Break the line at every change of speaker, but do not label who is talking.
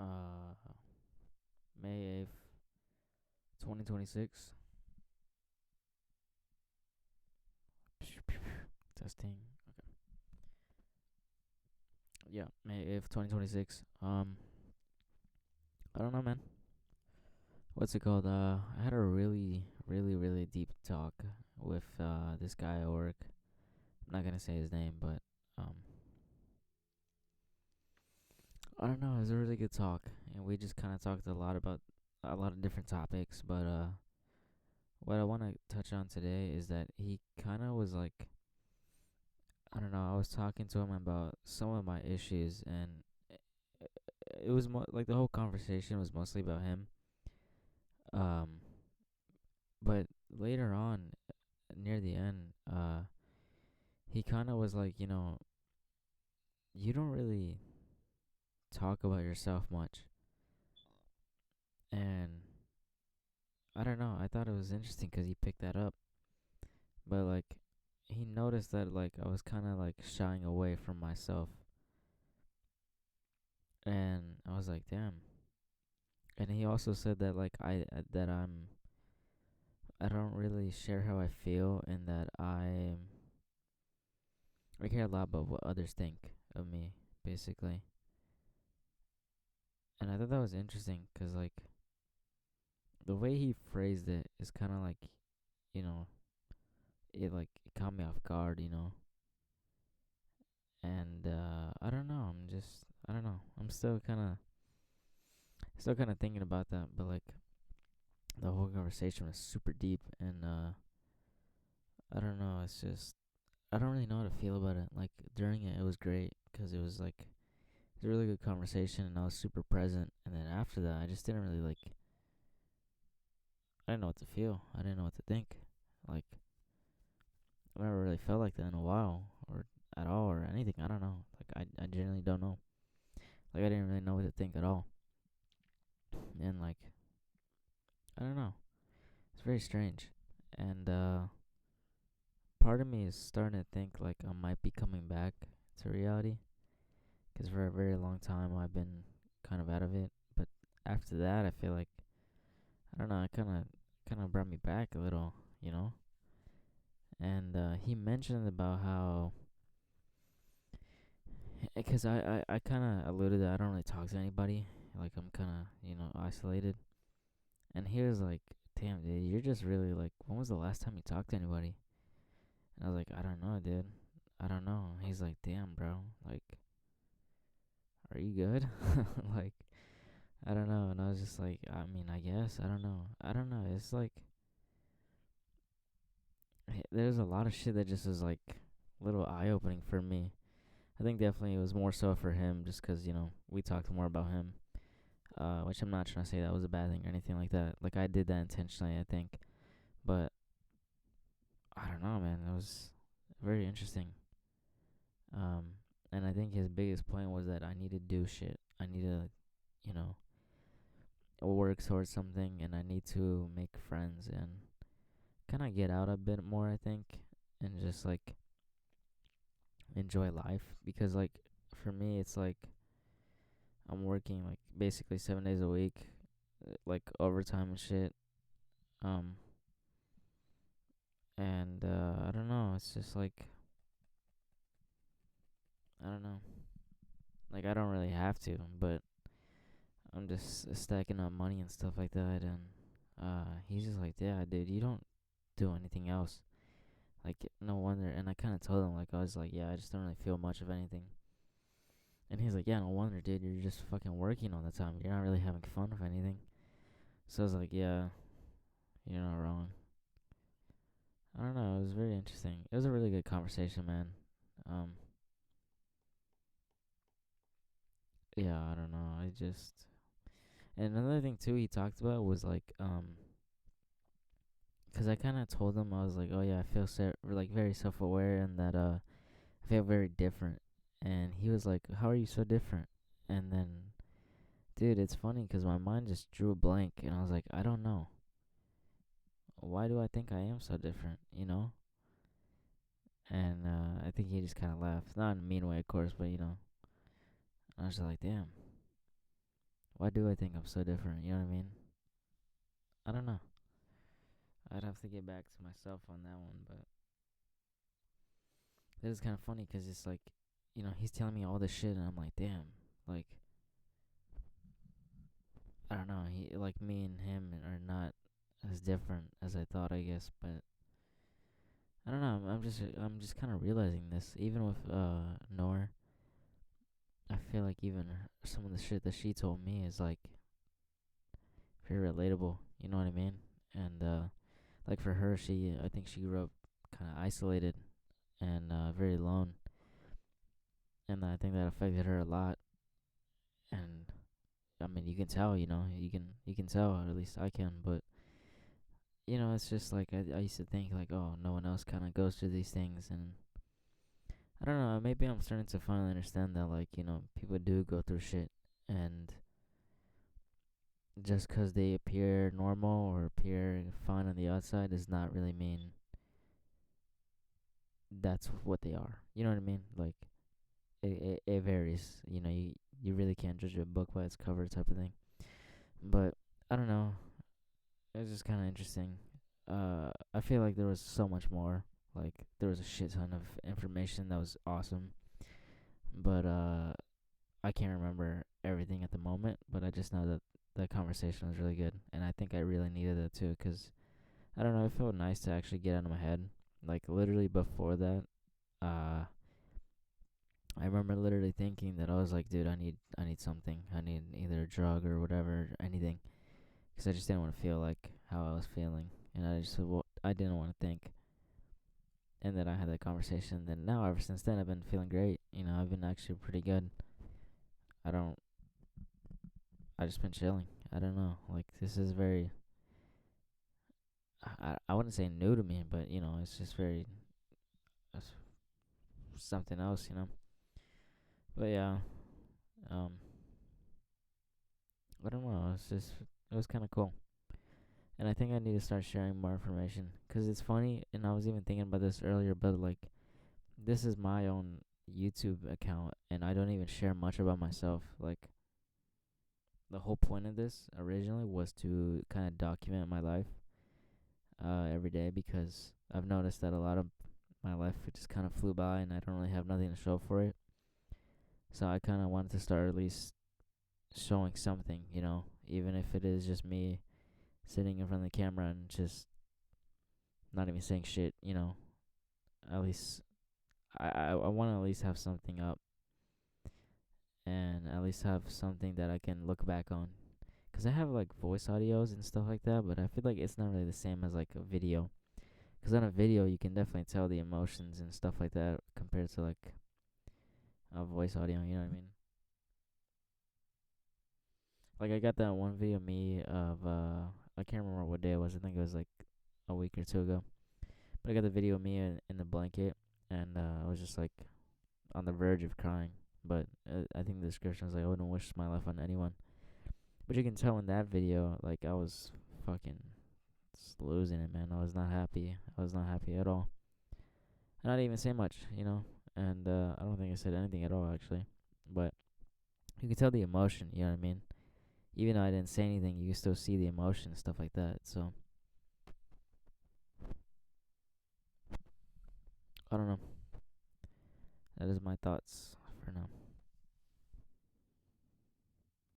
Uh, May 8th, 2026. Testing. Okay. Yeah, May 8th, 2026. I don't know, man. What's it called? I had a really deep talk with this guy at work. I'm not gonna say his name, but um, I don't know. It was a really good talk, and we just kind of talked a lot about a lot of different topics. But what I want to touch on today is that he kind of was like, I don't know. I was talking to him about some of my issues, and it was like the whole conversation was mostly about him. Um, but later on, near the end, he kind of was like, you don't really talk about yourself much, and I don't know. I thought it was interesting because he picked that up, but like he noticed that like I was kind of like shying away from myself, and I was like, damn. And he also said that like that I don't really share how I feel, and that I care a lot about what others think of me, basically. And I thought that was interesting because like the way he phrased it is kind of like, you know, it caught me off guard, And I don't know. I don't know. I'm still kind of thinking about that, but like the whole conversation was super deep, and I don't know. It's just I don't really know how to feel about it. Like during it, it was great because it was like it was a really good conversation, and I was super present. And then after that, I just didn't really like. I didn't know what to feel. I didn't know what to think. Like I never really felt like that in a while, or at all, or anything. I don't know. Like I genuinely don't know. Like I didn't really know what to think at all, and like I don't know. It's very strange, and part of me is starting to think like I might be coming back to reality, because for a very long time I've been kind of out of it. But after that, I feel like I don't know. It kind of brought me back a little, you know. And he mentioned about how, because I kind of alluded that I don't really talk to anybody. Like I'm kind of isolated. And he was like, "Damn, dude, you're just really like. When was the last time you talked to anybody?" And I was like, "I don't know, dude. I don't know." He's like, "Damn, bro. Like, are you good?" Like, I don't know. And I was just like, I mean, I guess. I don't know. I don't know. It's like, there's a lot of shit that just is like a little eye opening for me. I think definitely it was more so for him just because, we talked more about him. Which I'm not trying to say that was a bad thing or anything like that. Like, I did that intentionally, I think. But, I don't know, man. It was very interesting. Um, and I think his biggest point was that I need to do shit. I need to, you know, work towards something, and I need to make friends and kind of get out a bit more, I think, and just like enjoy life. Because, like, for me, it's like I'm working like basically 7 days a week, like overtime and shit. Um, and I don't know. It's just like I don't know. Like I don't really have to, but I'm just stacking up money and stuff like that. And he's just like, yeah, dude, you don't do anything else. Like no wonder. And I kind of told him like I was like, yeah, I just don't really feel much of anything. And he's like, yeah, no wonder, dude. You're just fucking working all the time. You're not really having fun with anything. So I was like, yeah, you're not wrong. I don't know. It was very interesting. It was a really good conversation, man. Um, yeah, I don't know. I just and another thing too he talked about was like cuz I kind of told him I was like, "Oh yeah, I feel like very self-aware and that I feel very different." And he was like, "How are you so different?" And then dude, it's funny cuz my mind just drew a blank and I was like, "I don't know. Why do I think I am so different, you know?" And I think he just kind of laughed. Not in a mean way, of course, but I was just like, "Damn. Why do I think I'm so different? You know what I mean? I don't know. I'd have to get back to myself on that one, but it is kind of funny because it's like, he's telling me all this shit, and I'm like, damn, like, I don't know. He like me and him are not as different as I thought, I guess, but I don't know. I'm just kind of realizing this. Even with Nor, I feel like even some of the shit that she told me is like very relatable. You know what I mean? And like for her, I think she grew up kind of isolated and very alone, and I think that affected her a lot. And I mean, you can tell, you can tell, or at least I can. But it's just like I used to think like, oh, no one else kind of goes through these things, and I don't know. Maybe I'm starting to finally understand that, like, people do go through shit, and just 'cause they appear normal or appear fine on the outside does not really mean that's what they are. You know what I mean? Like, it varies. You really can't judge a book by its cover, type of thing. But I don't know. It's just kind of interesting. I feel like there was so much more. Like, there was a shit ton of information that was awesome, but I can't remember everything at the moment. But I just know that the conversation was really good, and I think I really needed it too. 'Cause I don't know, it felt nice to actually get out of my head. Like, literally before that, uh, I remember literally thinking that I was like, dude, I need something. I need either a drug or whatever, anything, 'cause I just didn't want to feel like how I was feeling, and I didn't want to think. And then I had that conversation. Then now, ever since then, I've been feeling great. I've been actually pretty good. I don't. I just been chilling. I don't know. Like, this is very. I wouldn't say new to me, but it's just very it's something else. But yeah, um, I don't know. It was kind of cool, and I think I need to start sharing more information. 'Cause it's funny, and I was even thinking about this earlier. But like, this is my own YouTube account, and I don't even share much about myself. Like, the whole point of this originally was to kind of document my life every day, because I've noticed that a lot of my life it just kind of flew by, and I don't really have nothing to show for it. So I kind of wanted to start at least showing something, even if it is just me sitting in front of the camera and just not even saying shit. At least I want to at least have something up, and at least have something that I can look back on. 'Cause I have like voice audios and stuff like that, but I feel like it's not really the same as like a video. 'Cause on a video you can definitely tell the emotions and stuff like that compared to like a voice audio. You know what I mean? Like, I got that one video of me of I can't remember what day it was. I think it was like a week or two ago. But I got the video of me in the blanket, and I was just like on the verge of crying. But I think the description was like, I wouldn't wish my life on anyone. But you can tell in that video, like, I was fucking just losing it, man. I was not happy. I was not happy at all. And I didn't even say much. And I don't think I said anything at all, actually. But you can tell the emotion, you know what I mean? Even though I didn't say anything, you can still see the emotion and stuff like that. So, I don't know. That is my thoughts for now.